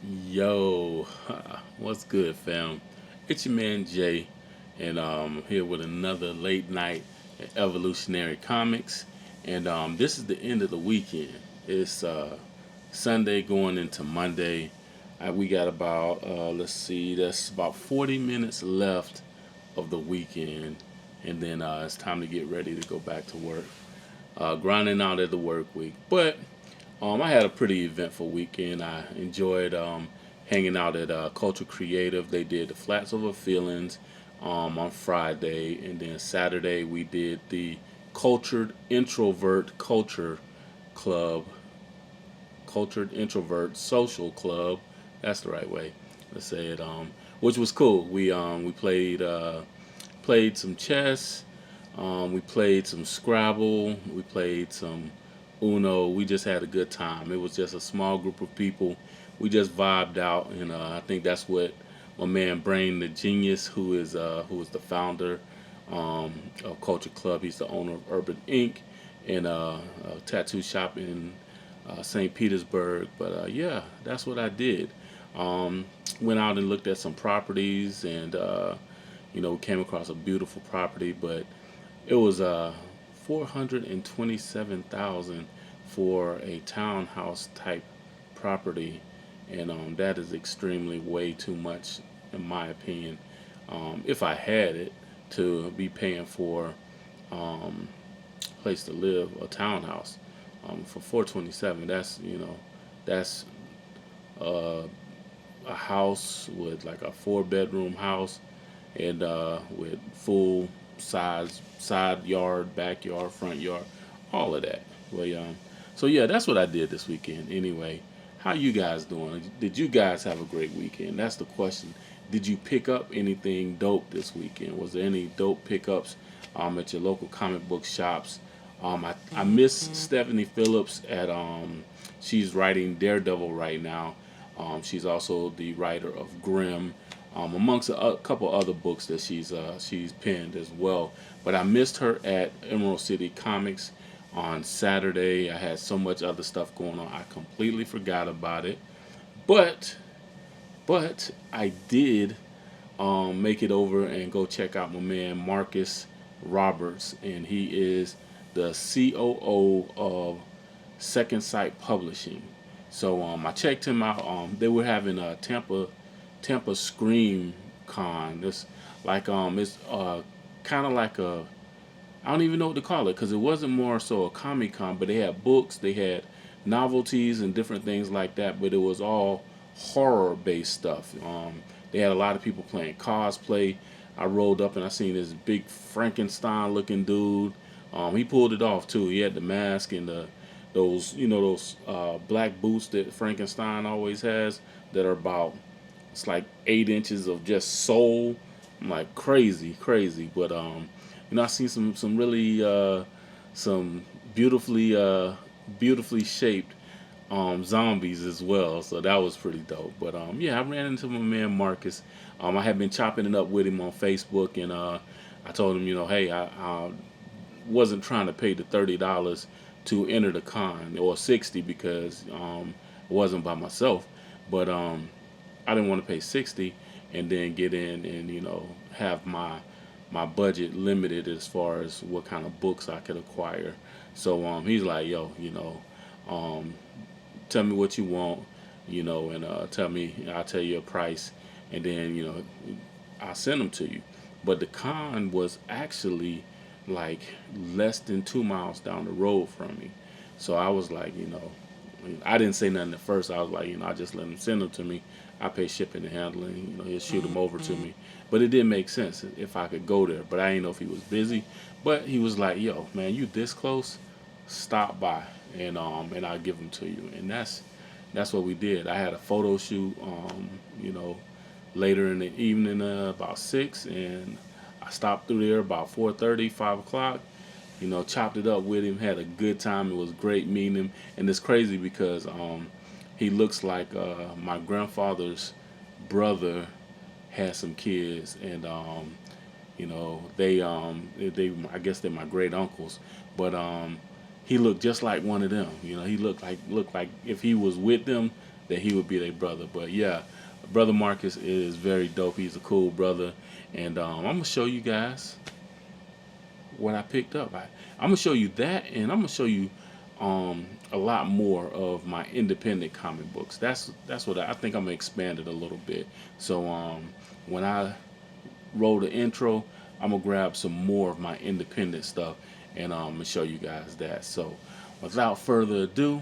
Yo, what's good, fam? It's your man Jay, and here with another late night at Evolutionary Comics. And this is the end of the weekend. It's Sunday going into Monday. We got about let's see, that's about 40 minutes left of the weekend, and then it's time to get ready to go back to work. Grinding out at the work week, but I had a pretty eventful weekend. I enjoyed hanging out at Culture Creative. They did the Flats Over Feelings on Friday, and then Saturday we did the Cultured Introvert Club, Cultured Introvert Social Club. That's the right way to say it. Which was cool. We played some chess. We played some Scrabble. We played some Uno. We just had a good time. It was just a small group of people. We just vibed out, and I think that's what my man Brain the Genius, who is the founder of Culture Club. He's the owner of Urban Ink and a tattoo shop in St. Petersburg. But yeah, that's what I did. Um, Went out and looked at some properties, and came across a beautiful property, but it was 427,000 for a townhouse type property, and that is extremely way too much in my opinion. If I had it to be paying for um, place to live, a townhouse for 427, that's uh, a house with like a four-bedroom house and with full size side yard, backyard, front yard, all of that. So yeah, that's what I did this weekend. Anyway, how you guys doing? Did you guys have a great weekend? That's the question. Did you pick up anything dope this weekend? Was there any dope pickups at your local comic book shops? I miss Stephanie Phillips at she's writing Daredevil right now. She's also the writer of Grimm, amongst a couple other books that she's penned as well. But I missed her at Emerald City Comics on Saturday. I had so much other stuff going on, I completely forgot about it. But I did make it over and go check out my man Marcus Roberts, and he is the COO of Second Sight Publishing. So I checked him out. They were having a Tampa Scream Con. It's kind of like a, I don't even know what to call it, because it wasn't more so a Comic Con, but they had books, they had novelties and different things like that. But it was all horror based stuff. They had a lot of people playing cosplay. I rolled up and I seen this big Frankenstein looking dude. He pulled it off too. He had the mask and those black boots that Frankenstein always has that are about, it's like 8 inches of just sole. I'm like crazy, crazy. But I seen some really some beautifully shaped zombies as well. So that was pretty dope. But yeah, I ran into my man Marcus. I had been chopping it up with him on Facebook, and I told him, hey, I wasn't trying to pay the $30 to enter the con, or 60, because it wasn't by myself. But I didn't want to pay 60 and then get in and have my budget limited as far as what kind of books I could acquire. So he's like, yo, um, tell me what you want, and I'll tell you a price, and then I'll send them to you. But the con was actually like less than 2 miles down the road from me. So I was like, I didn't say nothing at first. I was like, I just let him send them to me. I pay shipping and handling. He'll shoot them over to me. But it didn't make sense if I could go there. But I didn't know if he was busy. But he was like, yo, man, you this close? Stop by, and I'll give them to you. And that's what we did. I had a photo shoot, you know, later in the evening, about 6, and I stopped through there about 4:30, 5 o'clock. Chopped it up with him, had a good time. It was great meeting him, and it's crazy because he looks like my grandfather's brother had some kids, and they I guess they're my great uncles, but he looked just like one of them. He looked like if he was with them, that he would be their brother. But yeah, brother Marcus is very dope. He's a cool brother, and I'm gonna show you guys what I picked up. I'm gonna show you that, and I'm gonna show you a lot more of my independent comic books. That's what I think I'm gonna expand it a little bit. So when I roll the intro, I'm gonna grab some more of my independent stuff, and I'm gonna show you guys that. So without further ado,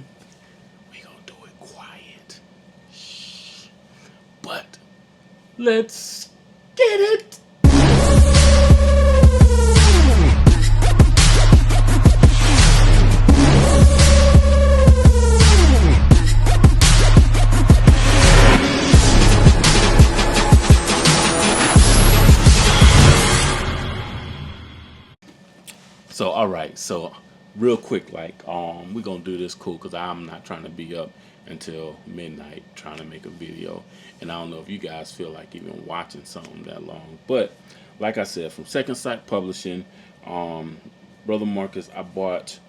we gonna do it quiet. Shh. But let's get it. So all right, so real quick, like we're gonna do this cool because I'm not trying to be up until midnight trying to make a video, and I don't know if you guys feel like even watching something that long. But like I said, from Second Sight Publishing, brother Marcus, I bought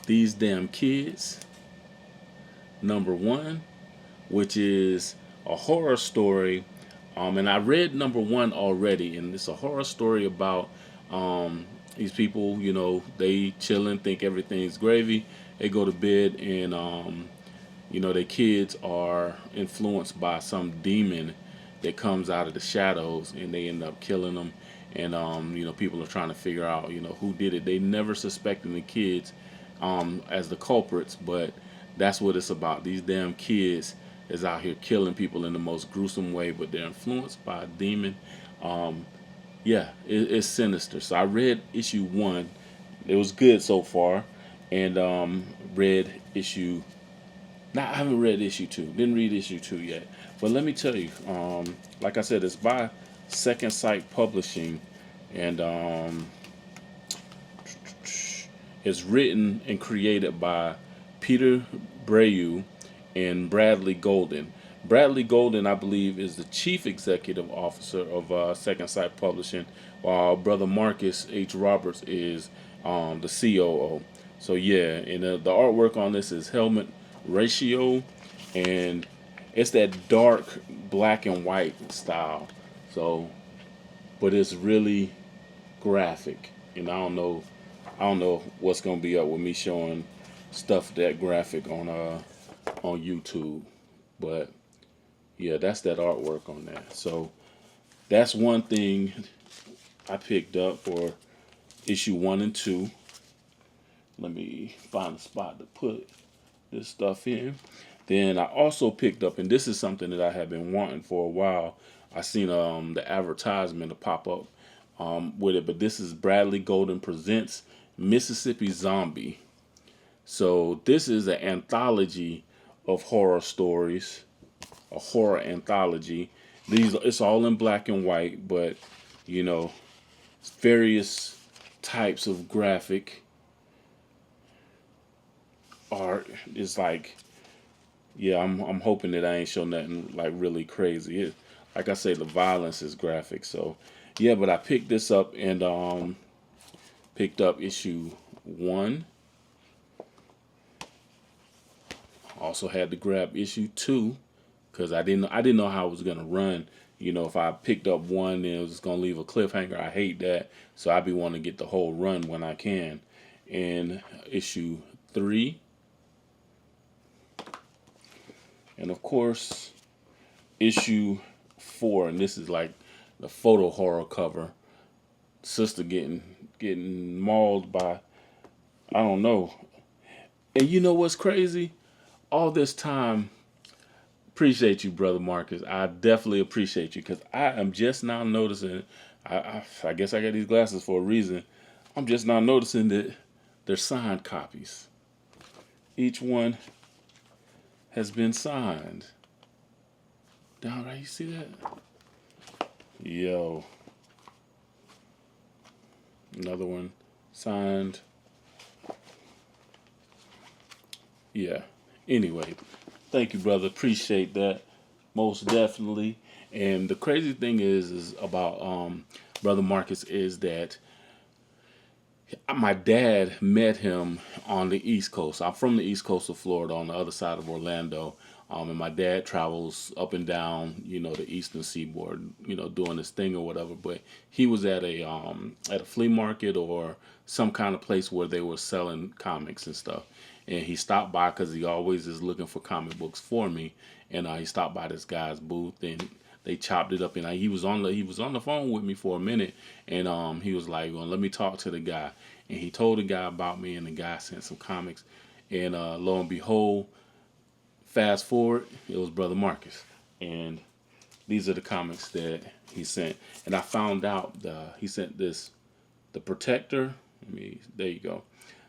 These Damn Kids #1, which is a horror story. And I read #1 already, and it's a horror story about these people. You know, they chilling, think everything's gravy. They go to bed, and you know, their kids are influenced by some demon that comes out of the shadows, and they end up killing them. And you know, people are trying to figure out, you know, who did it. They never suspecting the kids as the culprits, but that's what it's about. These damn kids is out here killing people in the most gruesome way, but they're influenced by a demon. Yeah, it's sinister. So I read issue 1. It was good so far, and read issue. Now I haven't read issue 2. Didn't read issue 2 yet. But let me tell you, like I said, it's by Second Sight Publishing, and it's written and created by Peter Breu and Bradley Golden. Bradley Golden, I believe, is the chief executive officer of Second Sight Publishing, while brother Marcus H. Roberts is the COO. So yeah, and the artwork on this is helmet ratio, and it's that dark black and white style. So, but it's really graphic, and I don't know what's gonna be up with me showing stuff that graphic on YouTube, but yeah, that's that artwork on that. So that's one thing I picked up for issue 1 and 2. Let me find a spot to put this stuff in. Then I also picked up, and this is something that I have been wanting for a while. I seen the advertisement to pop up with it, but this is Bradley Golden Presents Mississippi Zombie. So this is an anthology of horror stories, a horror anthology. It's all in black and white, but you know, various types of graphic art. Is like, yeah, I'm hoping that I ain't show nothing like really crazy. Like I say, the violence is graphic. So yeah, but I picked this up, and picked up issue 1. Also had to grab issue 2 because I didn't know how it was gonna run. You know, if I picked up 1, then it was gonna leave a cliffhanger. I hate that, so I be wanting to get the whole run when I can. And issue 3, and of course issue 4, and this is like the photo horror cover. Sister getting mauled by, I don't know. And you know what's crazy? All this time, appreciate you, brother Marcus. I definitely appreciate you, because I am just now noticing. I guess I got these glasses for a reason. I'm just now noticing that they're signed copies. Each one has been signed. Down right, you see that? Yo. Another one signed. Yeah. Anyway, thank you, brother. Appreciate that. Most definitely. And the crazy thing is about brother Marcus is that my dad met him on the East Coast. I'm from the East Coast of Florida, on the other side of Orlando. And my dad travels up and down, the Eastern Seaboard, doing his thing or whatever. But he was at a flea market or some kind of place where they were selling comics and stuff. And he stopped by because he always is looking for comic books for me. And he stopped by this guy's booth and they chopped it up. And he was on the phone with me for a minute. And he was like, "Well, let me talk to the guy." And he told the guy about me, and the guy sent some comics. And lo and behold, fast forward, it was Brother Marcus. And these are the comics that he sent. And I found out he sent this, The Protector. There you go.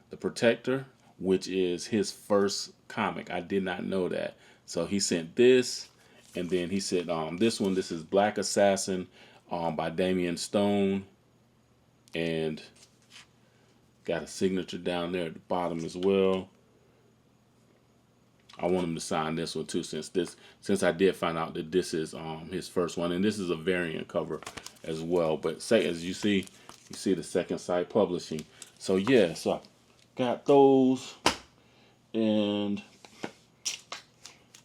The Protector, which is his first comic. I did not know that. So he sent this, and then he said this one. This is Black Assassin by Damian Stone, and got a signature down there at the bottom as well. I want him to sign this one too, since I did find out that this is his first one, and this is a variant cover as well. But as you see the Second Sight Publishing. So yeah, so I got those, and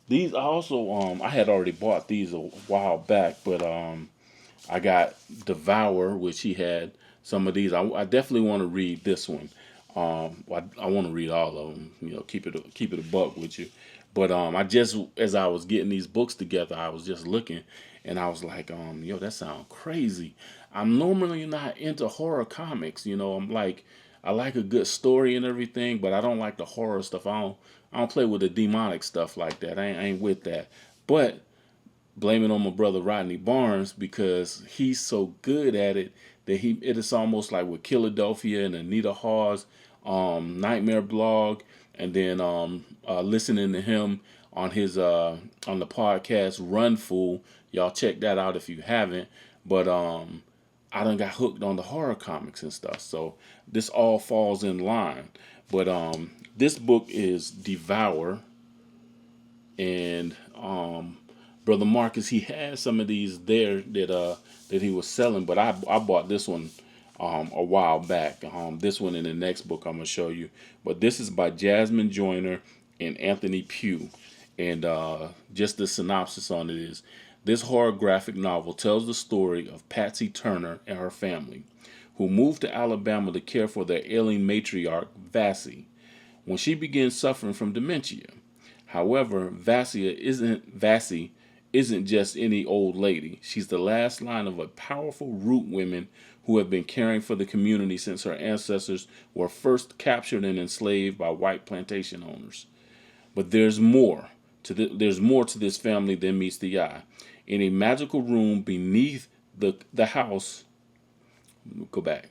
these I also I had already bought these a while back, but I got Devour, which he had some of these. I definitely want to read this one. I want to read all of them. Keep it a buck with you. But I just, as I was getting these books together, I was just looking, and I was like, yo, that sounds crazy. I'm normally not into horror comics. I like a good story and everything, but I don't like the horror stuff. I don't play with the demonic stuff like that. I ain't with that. But blame it on my brother Rodney Barnes, because he's so good at it that it is almost like with Philadelphia and Anita Hawes Nightmare blog, and then listening to him on his on the podcast Run Fool. Y'all check that out if you haven't. But I done got hooked on the horror comics and stuff, so this all falls in line. But this book is Devour, and Brother Marcus, he had some of these there that he was selling, but I bought this one a while back. This one in the next book I'm gonna show you. But this is by Jasmine Joyner and Anthony Pugh, and just the synopsis on it is: this horror graphic novel tells the story of Patsy Turner and her family, who moved to Alabama to care for their ailing matriarch Vassie when she begins suffering from dementia. However, Vassie isn't just any old lady. She's the last line of a powerful root women who have been caring for the community since her ancestors were first captured and enslaved by white plantation owners. But there's more to this family than meets the eye. In a magical room beneath the house, go back,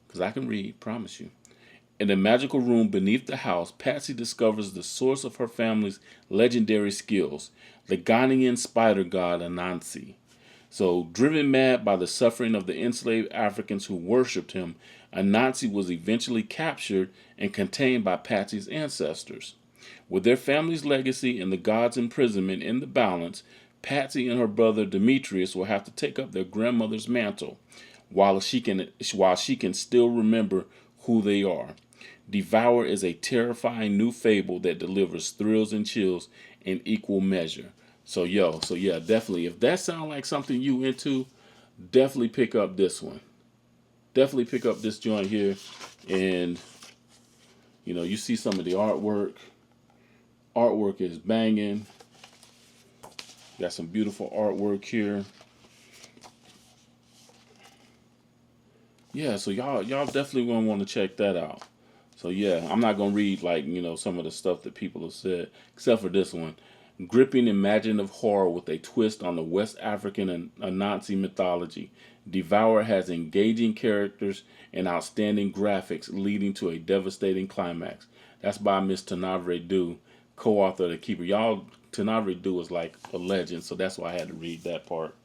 because I can read, promise you. In a magical room beneath the house, Patsy discovers the source of her family's legendary skills, the Ghanaian spider god Anansi. So, driven mad by the suffering of the enslaved Africans who worshipped him, Anansi was eventually captured and contained by Patsy's ancestors. With their family's legacy and the god's imprisonment in the balance, Patsy and her brother Demetrius will have to take up their grandmother's mantle, while she can still remember who they are. Devour is a terrifying new fable that delivers thrills and chills in equal measure. So yeah, definitely. If that sounds like something you into, definitely pick up this one. Definitely pick up this joint here, and you see some of the artwork. Artwork is banging. Got some beautiful artwork here. Yeah, so y'all definitely gonna want to check that out. So yeah, I'm not gonna read some of the stuff that people have said, except for this one. Gripping imaginative horror with a twist on the West African and Anansi mythology. Devour has engaging characters and outstanding graphics, leading to a devastating climax. That's by Miss Tenavre Dew, co-author of The Keeper. Y'all, Tenavre Dew is like a legend, so that's why I had to read that part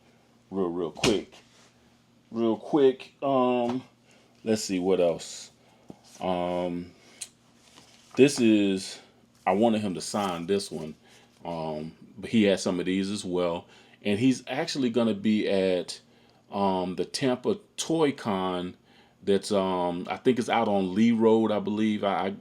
real quick. Let's see what else. This is, I wanted him to sign this one, but he has some of these as well, and he's actually going to be at the Tampa Toy Con that's I think it's out on Lee Road, I believe. I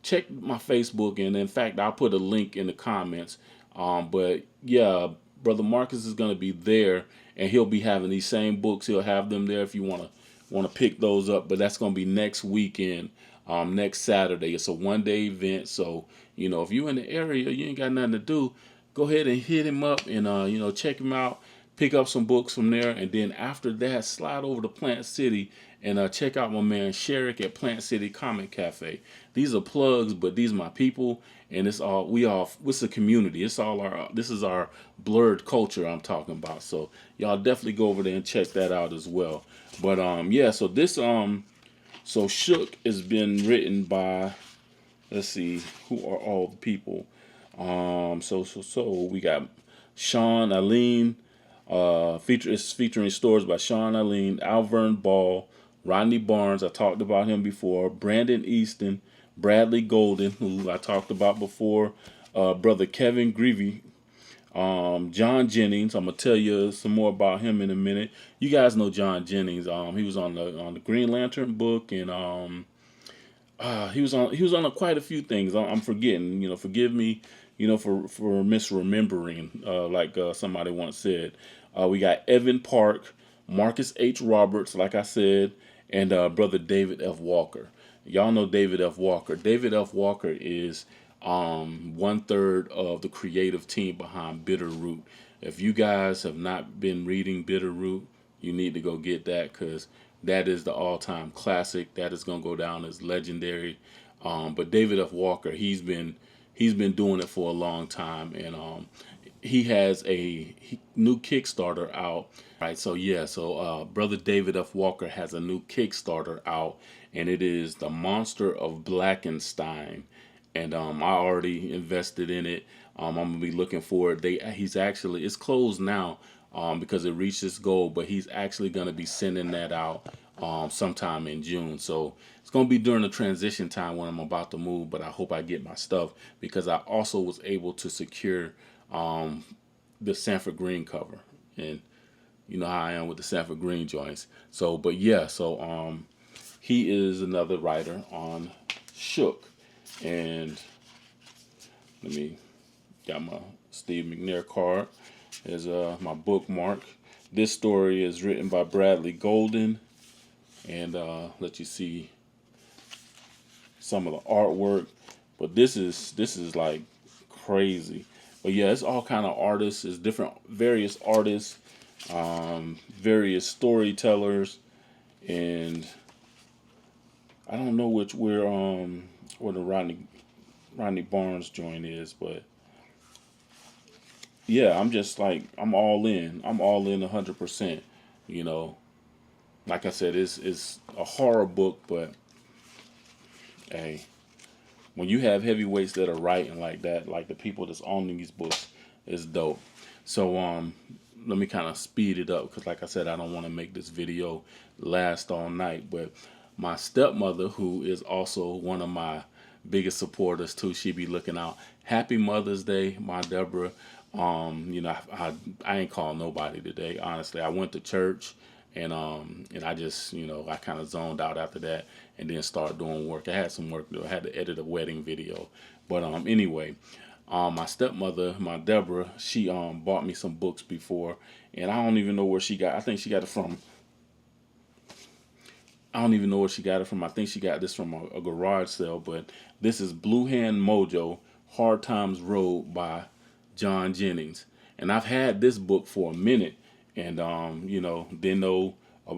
checked my Facebook, and in fact, I'll put a link in the comments. But yeah, brother Marcus is gonna be there, and he'll be having these same books. He'll have them there if you wanna pick those up. But that's gonna be next weekend, next Saturday. It's a 1 day event, so if you're in the area, you ain't got nothing to do, go ahead and hit him up and check him out, pick up some books from there, and then after that, slide over to Plant City and check out my man Sherrick at Plant City Comic Cafe. These are plugs, but these are my people, and it's a community. This is our blurred culture I'm talking about. So y'all definitely go over there and check that out as well. But yeah, so so Shook has been written by, let's see, who are all the people. So we got Sean Aline. It's featuring stories by Sean Aline, Alvern Ball, Rodney Barnes. I talked about him before. Brandon Easton, Bradley Golden, who I talked about before. Brother Kevin Greavy, John Jennings. I'm gonna tell you some more about him in a minute. You guys know John Jennings. He was on the Green Lantern book, and he was on quite a few things. I'm forgetting. Forgive me. For misremembering. Like somebody once said. We got Evan Park, Marcus H. Roberts, like I said, and brother David F. Walker. Y'all know David F. Walker. David F. Walker is 1/3 of the creative team behind Bitterroot. If you guys have not been reading Bitterroot, you need to go get that, because that is the all-time classic. That is gonna go down as legendary. But David F. Walker, he's been doing it for a long time, and he has a new Kickstarter out. Right, so yeah, brother David F. Walker has a new Kickstarter out, and it is The Monster of Blackenstein, and I already invested in it. I'm gonna be looking for it. It's closed now, because it reached its goal, but he's actually gonna be sending that out sometime in June. So it's gonna be during the transition time when I'm about to move, but I hope I get my stuff, because I also was able to secure the Sanford Green cover, and you know how I am with the Sanford Green joints. So, but yeah, he is another writer on Shook, and let me got my Steve McNair card as my bookmark. This story is written by Bradley Golden, and let you see some of the artwork. But this is like crazy. But yeah, it's all kind of artists. It's various artists, various storytellers, and I don't know where the Rodney Barnes joint is, but yeah, I'm all in. I'm all in 100%. Like I said, it's a horror book, but hey, when you have heavyweights that are writing like that, like the people that's on these books, it's dope. So let me kind of speed it up, because like I said, I don't want to make this video last all night. But my stepmother, who is also one of my biggest supporters too, she be looking out. Happy Mother's Day, my Deborah. I ain't calling nobody today. Honestly, I went to church, and I just I kind of zoned out after that, and then started doing work. I had some work to do. I had to edit a wedding video, but anyway, my stepmother, my Deborah, she bought me some books before, and I don't even know where she got. I think she got it from. I don't even know where she got it from. I think she got this from a garage sale, but this is Blue Hand Mojo, Hard Times Road by John Jennings. And I've had this book for a minute, and didn't know.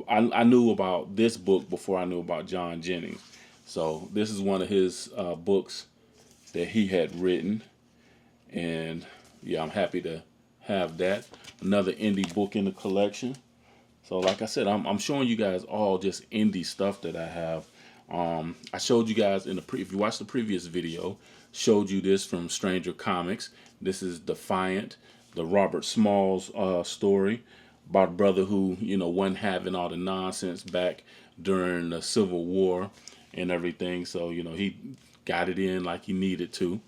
I knew about this book before I knew about John Jennings. So this is one of his books that he had written, and yeah, I'm happy to have that. Another indie book in the collection. So like I said, I'm showing you guys all just indie stuff that I have. I showed you guys if you watched the previous video, showed you this from Stranger Comics. This is Defiant, the Robert Smalls story about a brother who wasn't having all the nonsense back during the Civil War and everything. So he got it in like he needed to.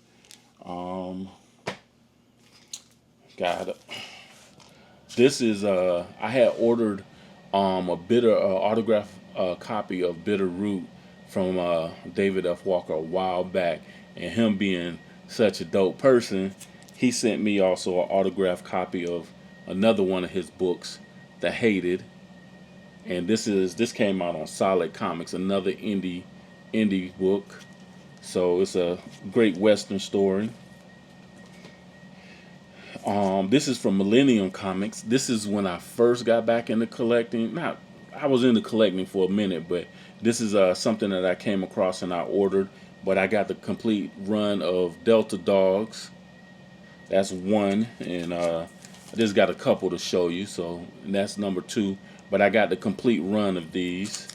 Got it. This is I had ordered a bit of autograph a copy of Bitter Root from David F. Walker a while back, and him being such a dope person, he sent me also an autographed copy of another one of his books, The Hated, and this came out on Solid Comics, another indie book. So it's a great Western story. This is from Millennium Comics. This is when I first got back into collecting. Not, I was into collecting for a minute, but this is something that I came across and I ordered. But I got the complete run of Delta Dogs. That's one, and I just got a couple to show you. So that's number two. But I got the complete run of these.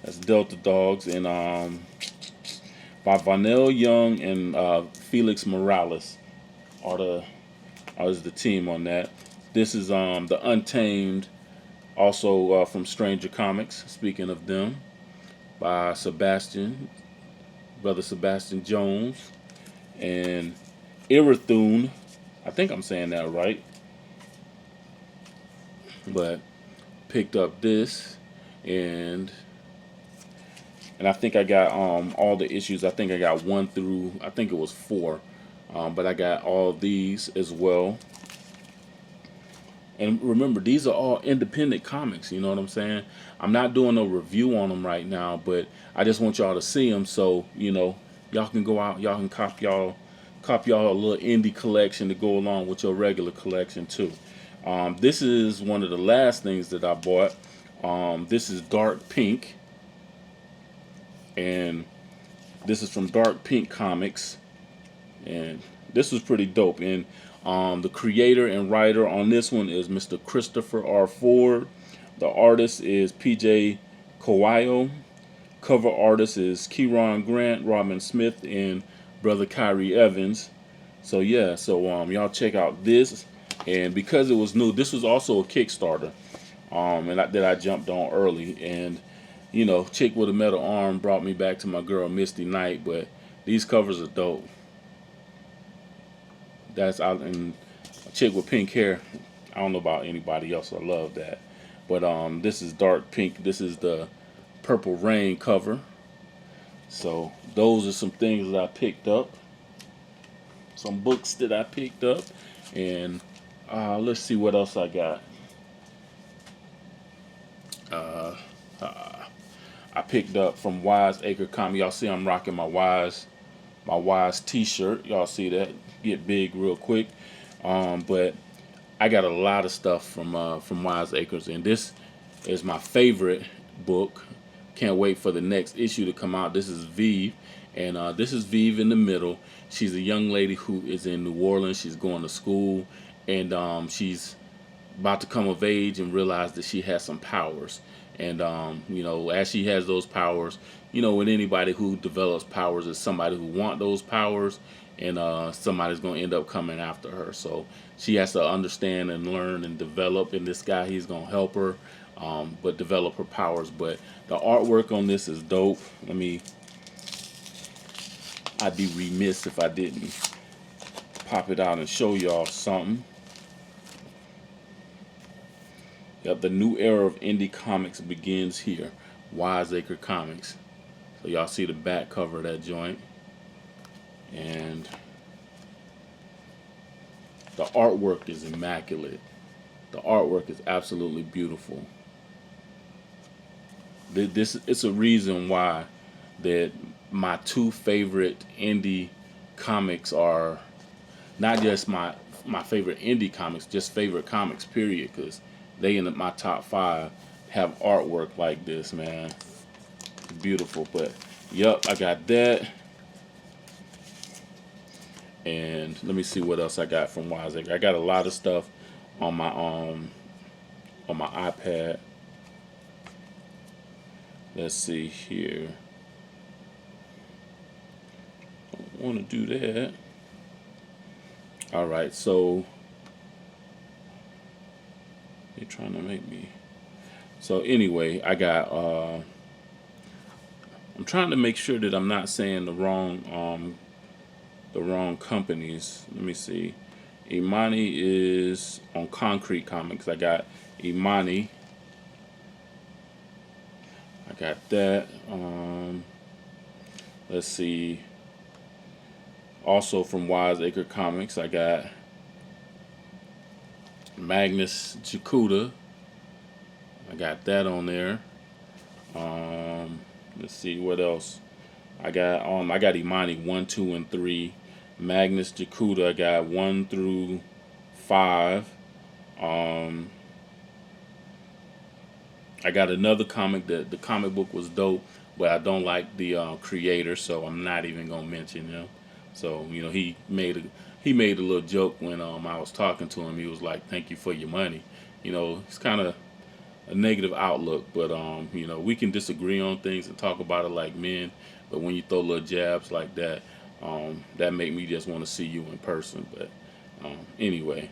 That's Delta Dogs, and by Vanell Young and Felix Morales are the team on that. This is the Untamed, also from Stranger Comics. Speaking of them, by brother Sebastian Jones, and Irathune. I think I'm saying that right, but picked up this, and I think I got all the issues. I think I got 1 through, I think it was 4, but I got all these as well. And remember, these are all independent comics. You know what I'm saying? I'm not doing no review on them right now, but I just want y'all to see them, so y'all can go out, y'all can cop y'all a little indie collection to go along with your regular collection too. This is one of the last things that I bought. This is Dark Pink, and this is from Dark Pink Comics, and this was pretty dope. And the creator and writer on this one is Mr. Christopher R. Ford. The artist is P.J. Coelho. Cover artist is Kieron Grant, Robin Smith, and brother Kyrie Evans. So yeah, so y'all check out this. And because it was new, this was also a Kickstarter, that I jumped on early. And Chick with a Metal Arm brought me back to my girl Misty Knight. But these covers are dope. That's out, and a chick with pink hair. I don't know about anybody else. I love that. But this is Dark Pink. This is the Purple Rain cover. So those are some things that I picked up. Some books that I picked up, and let's see what else I got. I picked up from Wise Acre Comics. Y'all see I'm rocking my Wise T-shirt. Y'all see that? Get big real quick. But I got a lot of stuff from Wise Acres, and this is my favorite book. Can't wait for the next issue to come out. This is Vive, and this is Vive in the middle. She's a young lady who is in New Orleans. She's going to school, and she's about to come of age and realize that she has some powers. And as she has those powers, with anybody who develops powers, is somebody who want those powers, and somebody's going to end up coming after her. So she has to understand and learn and develop. And this guy, he's going to help her, but develop her powers. But the artwork on this is dope. I'd be remiss if I didn't pop it out and show y'all something. Yep, the new era of indie comics begins here. Wiseacre Comics. So y'all see the back cover of that joint. And the artwork is immaculate. The artwork is absolutely beautiful. It's a reason why that my 2 favorite indie comics are not just my favorite indie comics, just favorite comics, period, because they in my top 5 have artwork like this, man. Beautiful. But yep, I got that. And let me see what else I got from Wiseacre. I got a lot of stuff on my iPad. Let's see here. Don't want to do that. All right, so they're trying to make me. So anyway, I got. I'm trying to make sure that I'm not saying the wrong companies. Let me see. Imani is on Concrete Comics. I got Imani. I got that. Let's see. Also from Wiseacre Comics, I got Magnus Jakuda. I got that on there. Let's see what else. I got Imani 1, 2, and 3. Magnus Jakuda, I got 1 through 5. Um, I got another comic that the comic book was dope, but I don't like the creator, so I'm not even gonna mention him. So he made a little joke when I was talking to him. He was like, "Thank you for your money." It's kind of a negative outlook, but we can disagree on things and talk about it like men. But when you throw little jabs like that, that make me just want to see you in person. But anyway,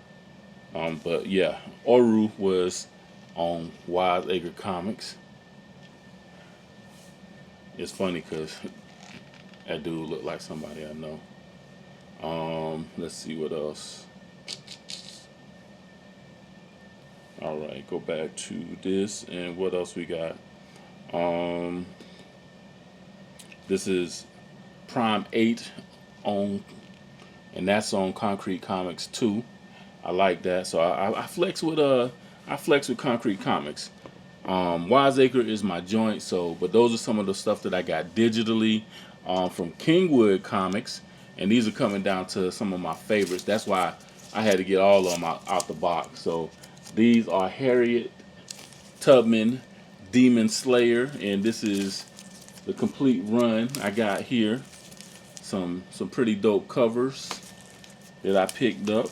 but yeah, Oru was on Wiseacre Comics. It's funny because that dude looked like somebody I know. Let's see what else. All right, go back to this, and what else we got? Um, this is Prime 8 on, and that's on Concrete Comics 2. I like that, so I flex with Concrete Comics. Wiseacre is my joint, so but those are some of the stuff that I got digitally from Kingwood Comics, and these are coming down to some of my favorites. That's why I had to get all of them out the box. So these are Harriet Tubman Demon Slayer, and this is the complete run I got here. Some pretty dope covers that I picked up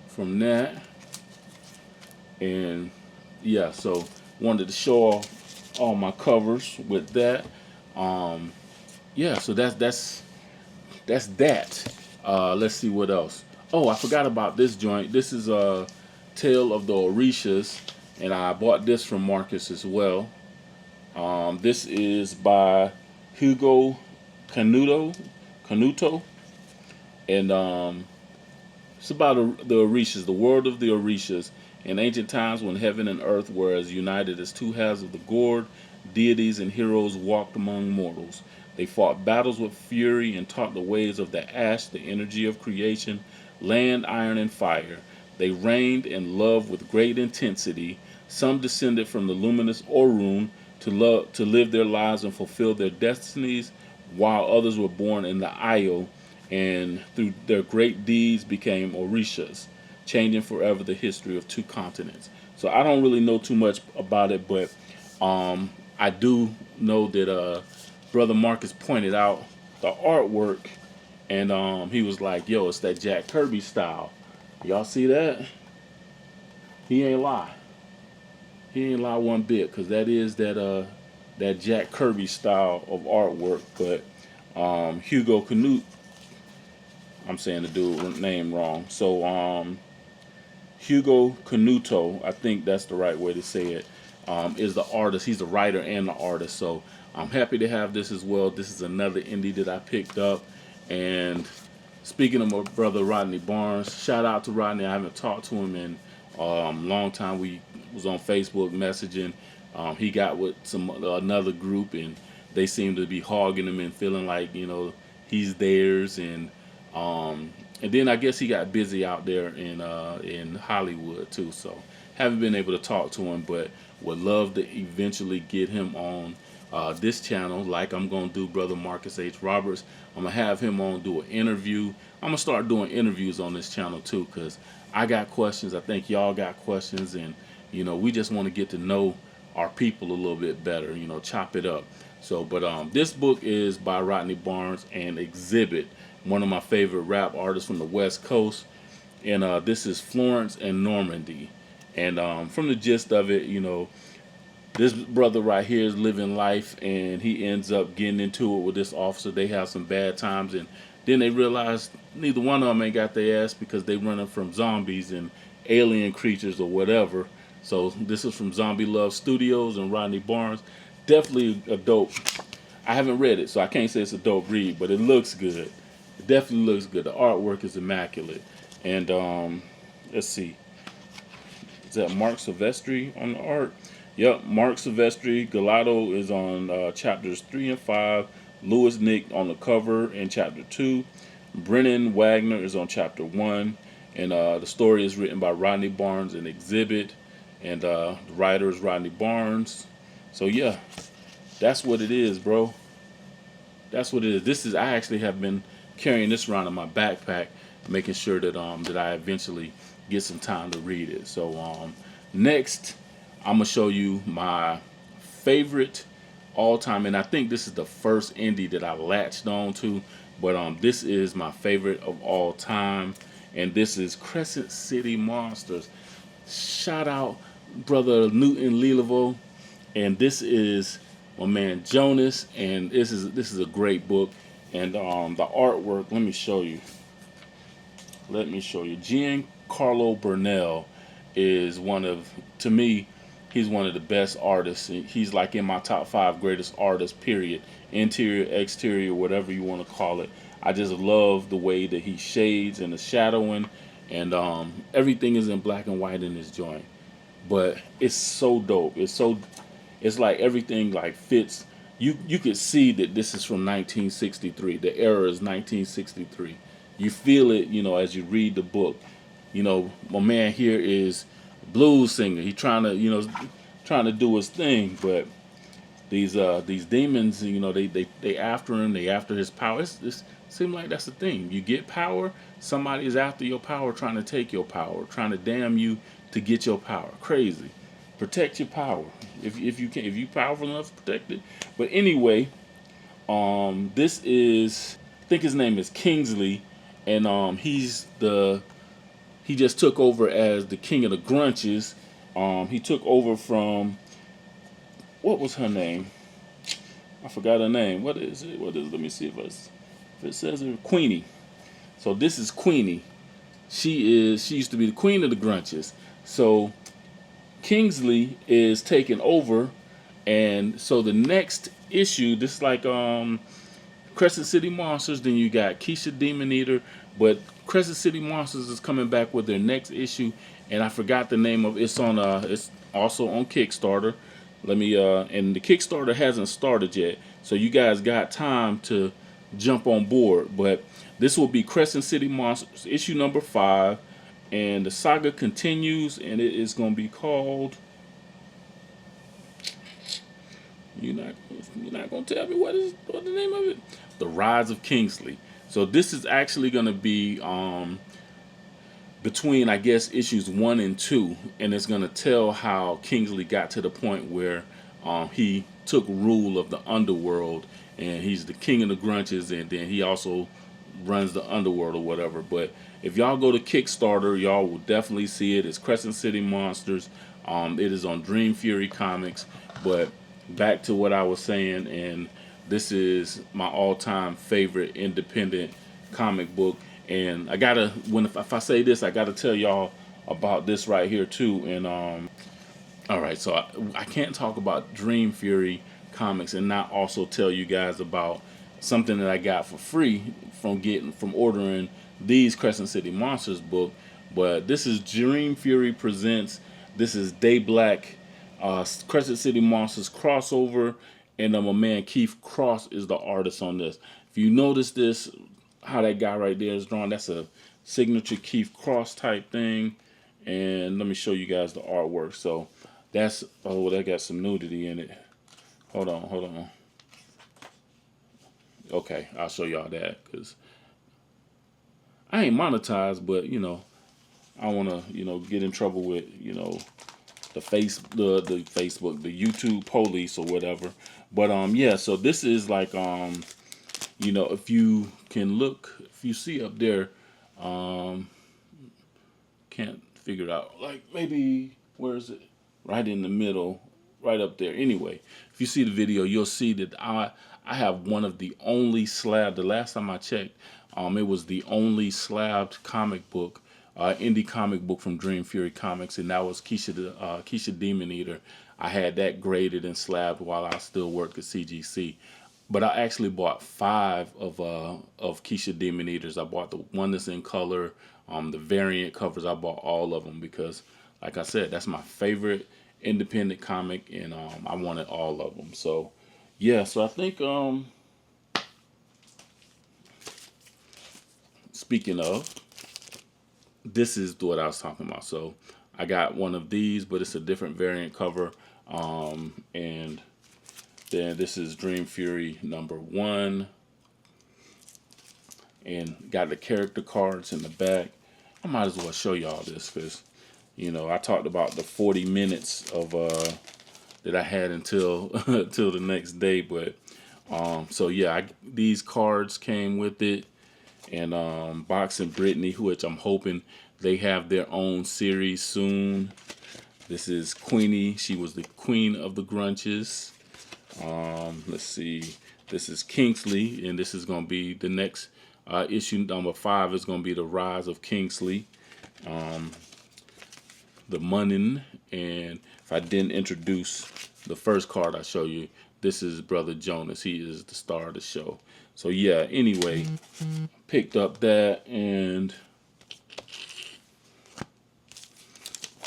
from that, and yeah, so wanted to show off all my covers with that. Yeah, so that's that. Let's see what else. Oh, I forgot about this joint. This is a Tale of the Orishas, and I bought this from Marcus as well. This is by Hugo Canuto, and it's about the Orishas, the world of the Orishas. In ancient times, when heaven and earth were as united as two halves of the gourd, deities and heroes walked among mortals. They fought battles with fury and taught the ways of the ash, the energy of creation, land, iron, and fire. They reigned in love with great intensity. Some descended from the luminous Orun to live their lives and fulfill their destinies, while others were born in the Io and through their great deeds became Orishas, changing forever the history of two continents. So I don't really know too much about it, but I do know that Brother Marcus pointed out the artwork, and he was like, "Yo, it's that Jack Kirby style." Y'all see that? He ain't lie. He ain't lie one bit, because that is that Jack Kirby style of artwork. But Hugo Canute, I'm saying the dude name wrong. So Hugo Canuto, I think that's the right way to say it, is the artist. He's the writer and the artist. So I'm happy to have this as well. This is another indie that I picked up. And speaking of my brother Rodney Barnes, shout out to Rodney. I haven't talked to him in a long time. We was on Facebook messaging. He got with another group, and they seem to be hogging him and feeling like he's theirs. And then I guess he got busy out there in Hollywood too. So haven't been able to talk to him, but would love to eventually get him on this channel, like I'm gonna do Brother Marcus H. Roberts. I'm gonna have him on, do an interview. I'm gonna start doing interviews on this channel too, because I got questions. I think y'all got questions, and we just want to get to know our people a little bit better. Chop it up. So, but this book is by Rodney Barnes and Exhibit, one of my favorite rap artists from the West Coast, and this is Florence and Normandy. And from the gist of it, this brother right here is living life, and he ends up getting into it with this officer. They have some bad times, and then they realize neither one of them ain't got their ass because they running from zombies and alien creatures or whatever. So this is from Zombie Love Studios and Rodney Barnes. Definitely a dope. I haven't read it, so I can't say it's a dope read, but it looks good. It definitely looks good. The artwork is immaculate. And let's see. Is that Mark Silvestri on the art? Yep, Mark Silvestri Galato is on chapters 3 and 5. Louis Nick on the cover in chapter 2. Brennan Wagner is on chapter 1. And the story is written by Rodney Barnes and Exhibit. And the writer is Rodney Barnes. So yeah, that's what it is, bro. That's what it is. This is I actually have been carrying this around in my backpack, making sure that that I eventually get some time to read it. So next, I'm gonna show you my favorite all time, and I think this is the first indie that I latched on to. But this is my favorite of all time, and this is Crescent City Monsters. Shout out, brother Newton Lealevo, and this is my man Jonas, and this is a great book, and the artwork. Let me show you. Let me show you. Giancarlo Bernal is to me, he's one of the best artists. He's like in my top 5 greatest artists, period. Interior, exterior, whatever you want to call it. I just love the way that he shades and the shadowing, and everything is in black and white in his joint. But it's so dope. It's like everything like fits. You could see that this is from 1963. The era is 1963. You feel it, as you read the book. My man here is a blues singer. He trying to do his thing, but these demons, they after him. They after his power. It seems like that's the thing. You get power. Somebody is after your power, trying to take your power, trying to damn you to get your power. Crazy. Protect your power if you can. If you powerful enough to protect it. But anyway, this is, I think his name is Kingsley, and he just took over as the king of the grunches. He took over from, what was her name? I forgot her name. What is it? Let me see if it says it. Queenie. So this is Queenie. She used to be the queen of the grunches. So Kingsley is taking over, and so the next issue, this is like Crescent City Monsters. Then you got Keisha Demon Eater, but Crescent City Monsters is coming back with their next issue, and I forgot the name of it's on. It's also on Kickstarter. Let me and the Kickstarter hasn't started yet, so you guys got time to jump on board. But this will be Crescent City Monsters issue number 5. And the saga continues, and it is going to be called. You're not going to tell me what the name of it? The Rise of Kingsley. So this is actually going to be between, I guess, issues 1 and 2, and it's going to tell how Kingsley got to the point where he took rule of the underworld, and he's the king of the grunches, and then he also runs the underworld or whatever. But if y'all go to Kickstarter, y'all will definitely see it. It's Crescent City Monsters. It is on Dream Fury Comics. But back to what I was saying, and this is my all-time favorite independent comic book. And I gotta, if I say this, I gotta tell y'all about this right here too. And all right, so I can't talk about Dream Fury Comics and not also tell you guys about something that I got for free from ordering these Crescent City Monsters book. But this is Dream Fury Presents. This is Day Black, Crescent City Monsters crossover, and my man Keith Cross is the artist on this. If you notice this, how that guy right there is drawn, that's a signature Keith Cross type thing. And let me show you guys the artwork. So that's, that got some nudity in it. Hold on. Okay, I'll show y'all that, because I ain't monetized, but I want to get in trouble with the Facebook, the YouTube police or whatever. But yeah, so this is like if you can look, if you see up there, can't figure it out. Like maybe, where is it? Right in the middle, right up there. Anyway, if you see the video, you'll see that I have one of the only slab. The last time I checked, it was the only slabbed comic book, indie comic book from Dream Fury Comics, and that was Keisha Demon Eater. I had that graded and slabbed while I still worked at CGC. But I actually bought 5 of Keisha Demon Eaters. I bought the one that's in color, the variant covers. I bought all of them because, like I said, that's my favorite independent comic, and I wanted all of them. So yeah, so I think speaking of, this is what I was talking about. So I got one of these, but it's a different variant cover. And then this is Dream Fury #1, and got the character cards in the back. I might as well show y'all this because, I talked about the 40 minutes of that I had until until the next day. But so yeah, these cards came with it, and Box and Brittany, which I'm hoping they have their own series soon. This is Queenie. She was the queen of the Grunches. Let's see. This is Kingsley, and this is going to be the next issue. #5 is going to be the rise of Kingsley. The Munnin, and if I didn't introduce the first card I show you, this is Brother Jonas. He is the star of the show. So yeah, anyway, picked up that and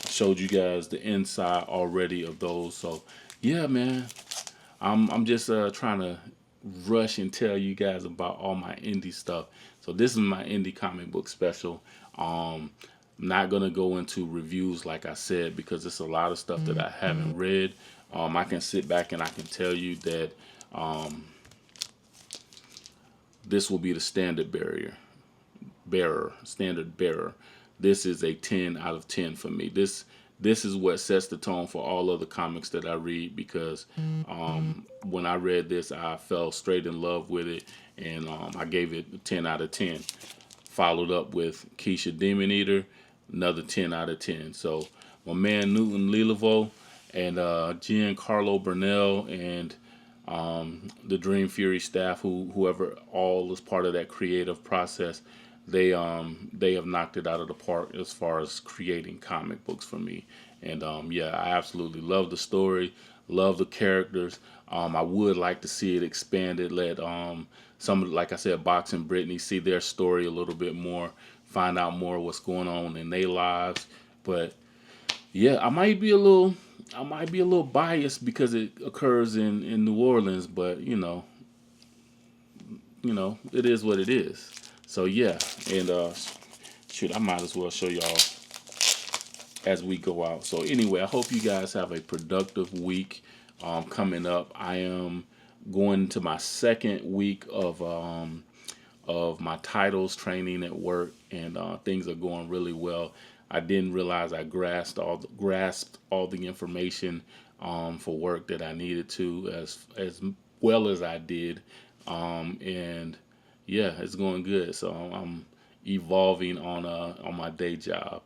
showed you guys the inside already of those. So yeah, man, I'm just trying to rush and tell you guys about all my indie stuff. So this is my indie comic book special. I'm not gonna go into reviews like I said because it's a lot of stuff that I haven't read. I can sit back and I can tell you that this will be the standard bearer. This is a 10 out of 10 for me. This is what sets the tone for all other comics that I read, because when I read this, I fell straight in love with it, and I gave it a 10 out of 10. Followed up with Keisha Demon Eater, another 10 out of 10. So my man Newton Lilivo and Giancarlo Burnell and the Dream Fury staff, whoever all is part of that creative process, they have knocked it out of the park as far as creating comic books for me. And yeah, I absolutely love the story, love the characters. I would like to see it expanded, let some, like I said, Box and Brittany see their story a little bit more, find out more what's going on in their lives. But yeah, I might be a little biased because it occurs in New Orleans, but it is what it is. So yeah, and shoot, I might as well show y'all as we go out. So anyway, I hope you guys have a productive week coming up. I am going to my second week of my titles training at work, and things are going really well. I didn't realize I grasped all the information for work that I needed to as well as I did, and yeah, it's going good. So I'm evolving on my day job.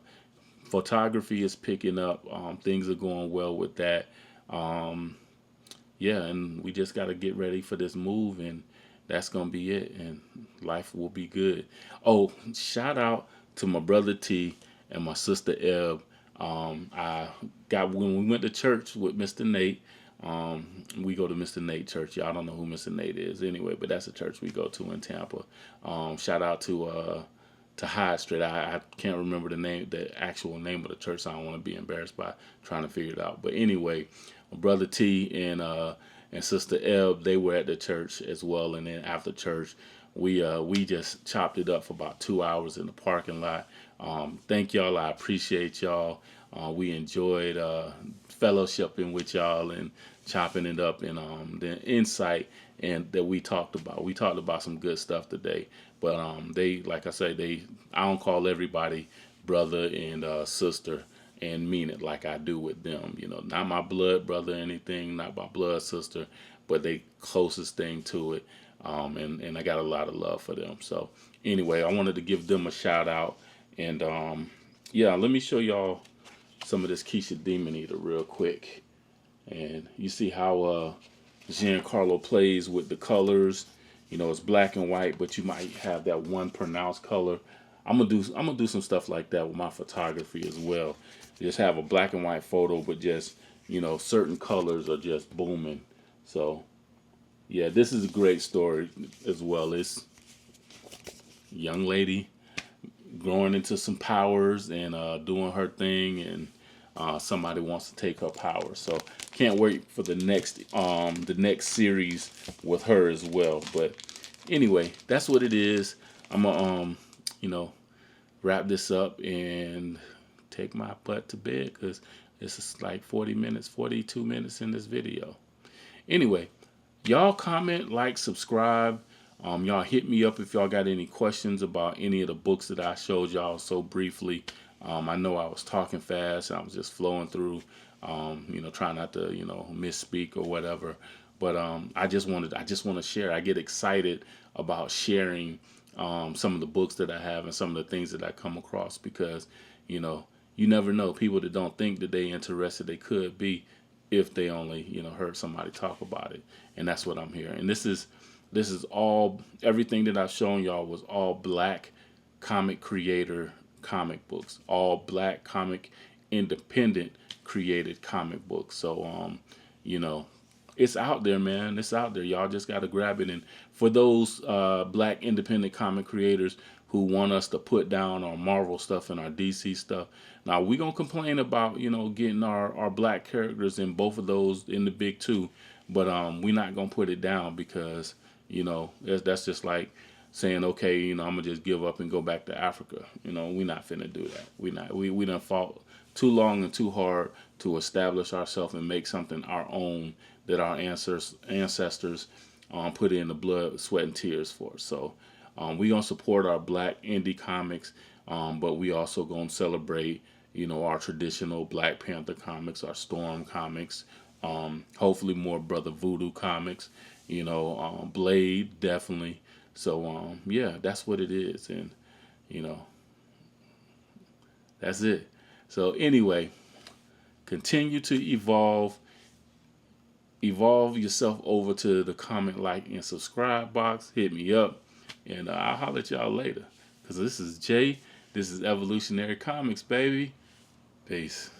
Photography is picking up. Things are going well with that. Yeah, and we just got to get ready for this move, and that's gonna be it, and life will be good. Oh, shout out to my brother T and my sister Eb. I got when we went to church with Mr. Nate. We go to Mr. Nate Church. Y'all don't know who Mr. Nate is anyway, but that's a church we go to in Tampa. Shout out to Hyde Street. I can't remember the actual name of the church. So I don't want to be embarrassed by trying to figure it out. But anyway, my brother T and Sister Eb, they were at the church as well. And then after church, we just chopped it up for about 2 hours in the parking lot. Thank y'all. I appreciate y'all. We enjoyed fellowshipping with y'all and chopping it up, and the insight and that we talked about. We talked about some good stuff today. But they, like I say, I don't call everybody brother and sister and mean it like I do with them. Not my blood brother or anything, not my blood sister, but they closest thing to it. And I got a lot of love for them. So anyway, I wanted to give them a shout out. And yeah, let me show y'all some of this Keisha Demon Eater real quick. And you see how Giancarlo plays with the colors. It's black and white, but you might have that one pronounced color. I'm gonna do some stuff like that with my photography as well. Just have a black and white photo, but just certain colors are just booming. So yeah, this is a great story as well. It's a young lady growing into some powers and doing her thing, and somebody wants to take her power. So can't wait for the next series with her as well. But anyway, that's what it is. I'm gonna you know wrap this up and take my butt to bed because this is like 40 minutes, 42 minutes in this video. Anyway, y'all comment, like, subscribe. Y'all hit me up if y'all got any questions about any of the books that I showed y'all so briefly. I know I was talking fast. I was just flowing through, trying not to, misspeak or whatever. But I just want to share. I get excited about sharing some of the books that I have and some of the things that I come across because, you never know. People that don't think that they interested, they could be if they only, heard somebody talk about it. And that's what I'm hearing. And this is all, everything that I've shown y'all was all black comic creator comic books, all black comic independent created comic books. So it's out there, man. It's out there. Y'all just got to grab it. And for those black independent comic creators who want us to put down our Marvel stuff and our DC stuff, now we're going to complain about, getting our black characters in both of those in the big two. But we're not going to put it down because, that's just like saying, okay, I'm going to just give up and go back to Africa. We're not finna do that. We done fought too long and too hard to establish ourselves and make something our own that our ancestors put in the blood, sweat, and tears for. So we're going to support our black indie comics, but we also going to celebrate, our traditional Black Panther comics, our Storm comics, hopefully more Brother Voodoo comics, Blade, definitely. So, yeah, that's what it is. And, that's it. So anyway, continue to evolve yourself over to the comment, like, and subscribe box. Hit me up, and I'll holler at y'all later. Because this is Jay. This is Evolutionary Comics, baby. Peace.